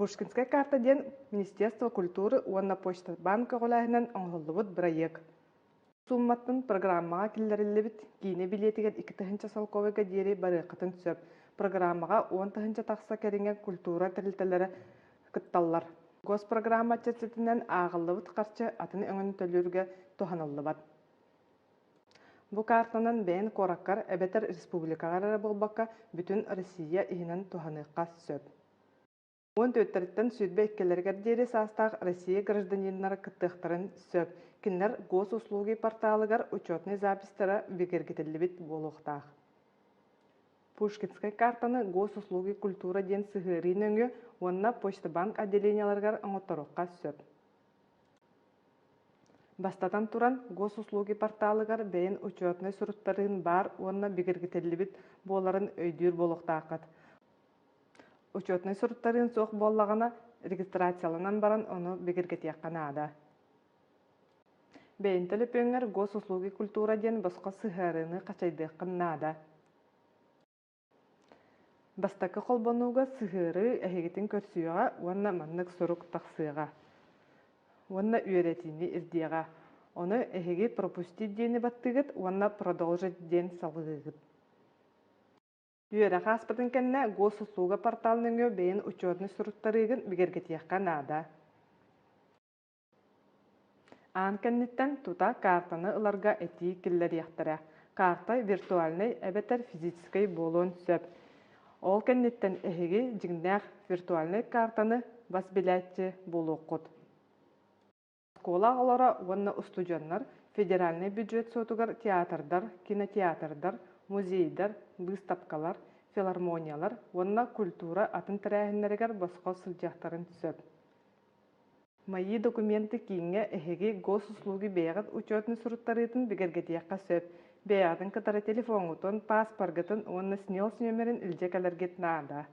Пушкинская карта ден Министерство культуры уанна почта банка голайынан оңголлубут проект. Сумматтын программага киллериллебит кийне билетиген 2-тыгынча салковыга диери барыqатын сөп. Программага 10-тыгынча такса керинген культура тирилтелери кытталлар. Госпрограмма чечетинен агыллыбыт карчы атын өңөн төлүргө туханаллыбат. Бу картанан бен кораккар эбетер республикалары болбакка бүтүн Россия ихинен туханыйкка сөп. Он төттөрттен сүрбе эккелергер диери састаг Россия гражданиннары кыттыктарын сөп. Кинлер госуслуги порталыгар учетный запистара бигергетелибит болуктаах. Пушкинская картаны госуслуги культура ден сыгырын өңө онна почта-банк отделенияларгар оңоторукка сөп. Бастатан туран госуслуги порталыгар бейин учетный суруттарын бар онна бигергетелибит боларын өйдүр болуктаакат. Учетный суруттарын соқ боллагана регистрацияланан баран оны бигергетиякканаада. Бейин телепөңер госуслуги культура ден боско сыгырыны качайдыкканнаада. Бастакы колбонууга сыгыры эхигитин көрсүйөга уанна маннык сурук таксыга. Уанна үйретини ирдиега. Оны эхиги пропустить дени баттыгыт, уанна продолжить ден салгыгыт. Үйерек аспытын кенне госуслуга порталыныңы бейін учетный суруттарыгын бигергетиякканаада. Аан кенниттен тута картаны ыларга эти киллер яқтыра. Карта виртуальный эбетер физической болуын сөп. Ол кенниттен эхиги жигнях виртуальный картаны басбилятчы болуққут. Школа олара уанна устудионнар федеральный бюджет сотугар театрдар, кинотеатрдар, музейдар, выставкалар, филармониялар, уанна культура атын тирәһиннәргәр боско сылжактарын сөп. Мои документы кинге эхеги госуслуги бегат учетный суруттарытын бигергетиякка сөп. Беятын кытары телефонгутун, паспоргытын, уанна снилс нөмерин илжекалергет наада.